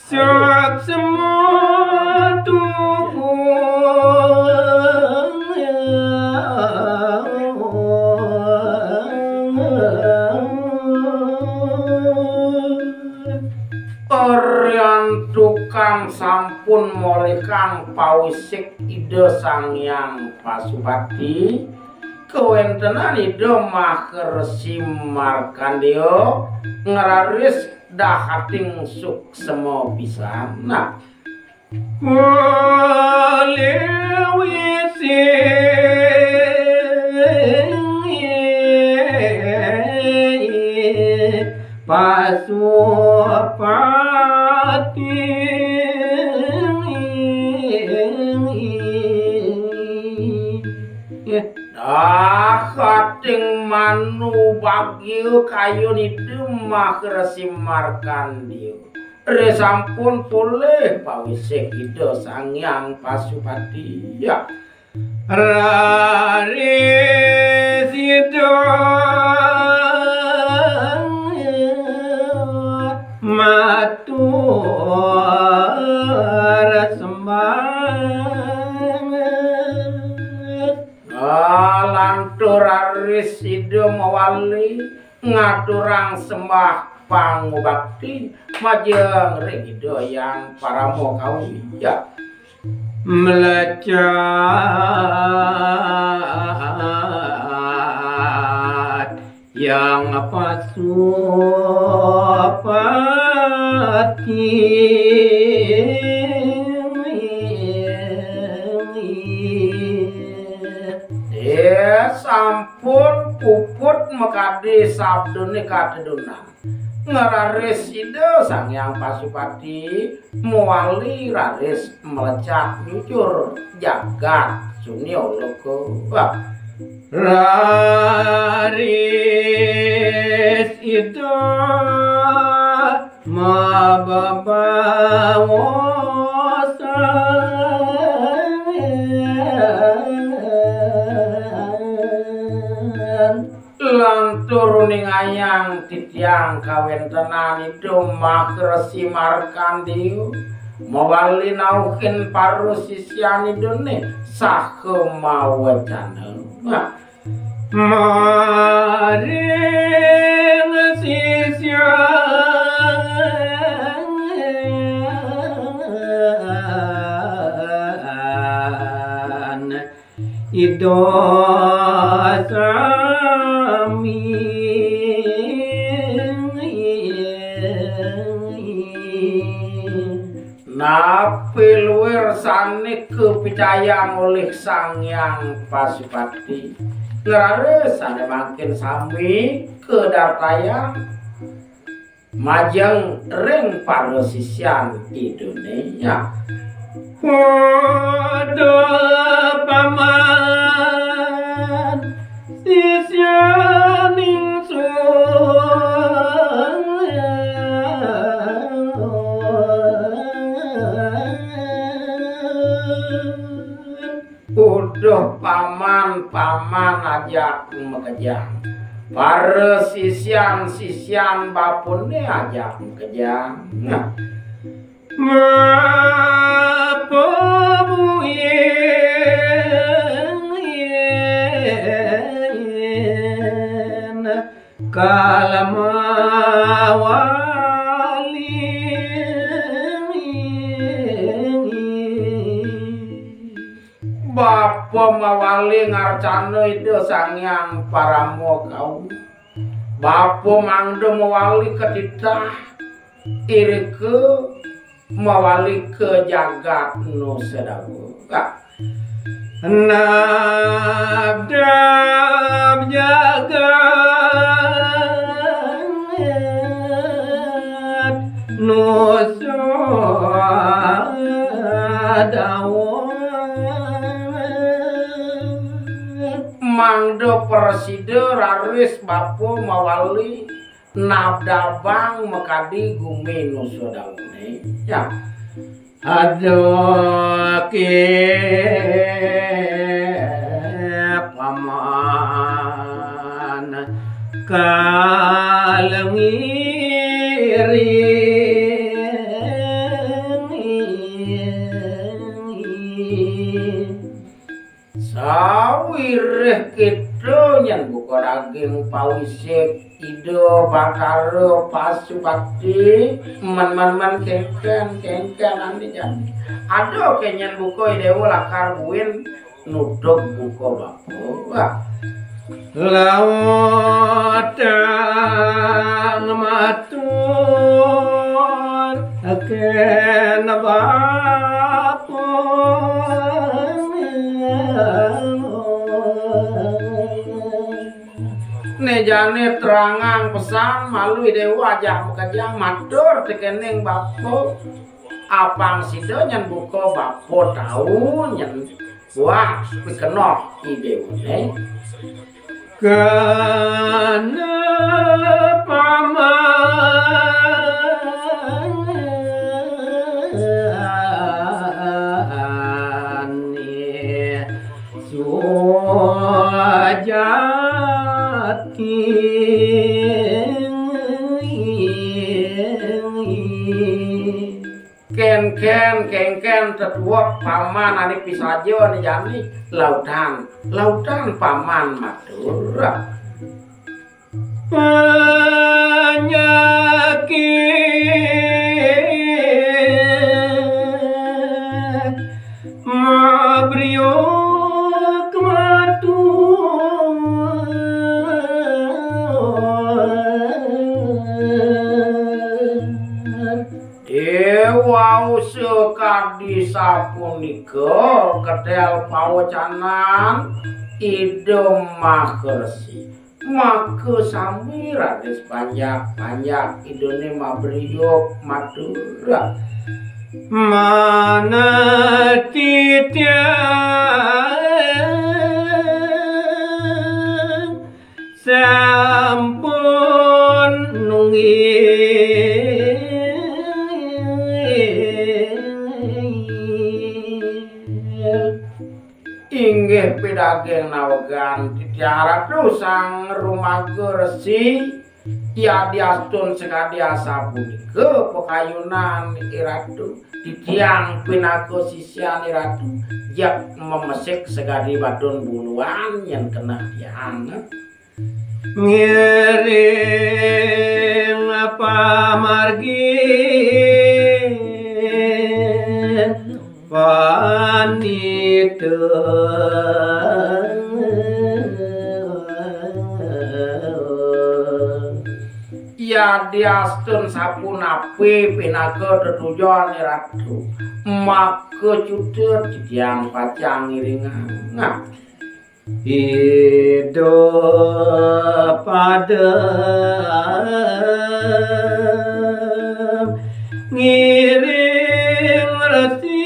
sok semua Orian tukang sampun molekang pawisik ide Sangyang Pasupati kewentenan ide maker Simarkandeya ngeraris dahating suk semo pisan. Nah Pasupati kating manu bagil kayu itu maker Simarkandeya resampun pulih pawisik ida Sangyang Pasupati ya raris ida matur sembah lantur aris ida mawali ngaturang sembah pangubakti majeng ida yang paramo kawi ya melecat yang Pasupati sampun puput mekadi sabdune kadedunan ngeraris ide Sangyang Pasupati muwali raris melecat nyucur jagat sunyo loko raris ide lantur ningayang titiang kawentenan itu maker Simarkandeya mawali naukin parusisyan idune sakemawajana maring sisyan ida napil wirsane kepicayang oleh Sangyang Pasupati ngeraris ane makin sami kedartayang majeng ring parusisyan Indonesia waduh paman sisyan udah paman ajak mekejang parusisyan bapune ajak mekejang Bapa mawali ngarcana itu Sangyang Paramo kau Bapa mangdo mawali ketitah irike mawali ke jagat nu sedawu nabdam jagat nu sedawu mangdo preside raris Bapa mawali nabdabang mekadi gumi nu sedaune ya aduh paman kalengiri wirih kita nyen buka daging pawisik ido bakaro pasupati man kengken nanti jadi ada kenyen buka ide lakar buin nuduk buka bapak lawatang matur aken nejane terangang pesan malu dewa aja kajang matur tekening bapo apang sido nyen buka bapo tahu nyen wah pikenoh ideune kana pamane suajati kengken tetuak paman adik pisajo nih jani lautan paman madura penyakit mabriok dewa sekadi sapunika kedel pawacanan idom makersi maka sami rades banyak idone mabriok madura mana titian sampun nungi inggih pidageng nawegan titiara sang rumaga resi ya diastun sekadi asa punika pekayunan iratu titiang pinago sisian iratu jak memesik segadi badun buluan yang kena dianget ngiring apa margi wanita ya diastun sapunapi pinaga tetujuan ratu maka cuder didiang pacang iringan hidup pada ngiring resi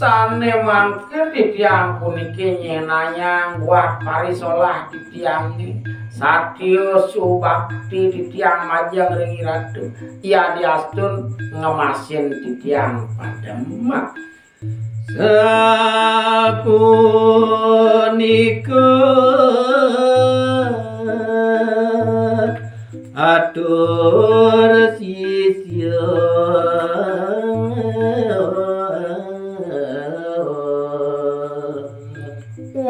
sane mangke titiang puniki nyenanyang buat parisolah titiang ini satyo subakti titiang majang ringi ratu ia diastun ngemasin titiang pademak sapunika atur sisya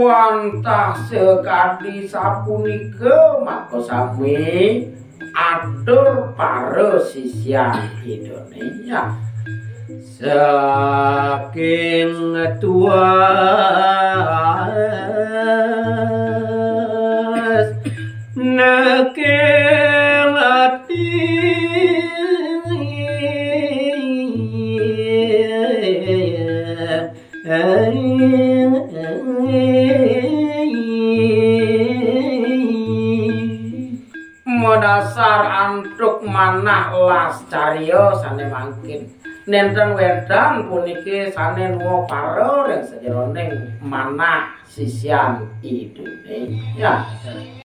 wantah sekadi sapunika maka sami atur para sisya Indonesia saking tuas neking ati modasar antuk manah las caryo sane mangkin nenten wedan puniki sane nuwa para ing sajeroning manah sisian Indonesia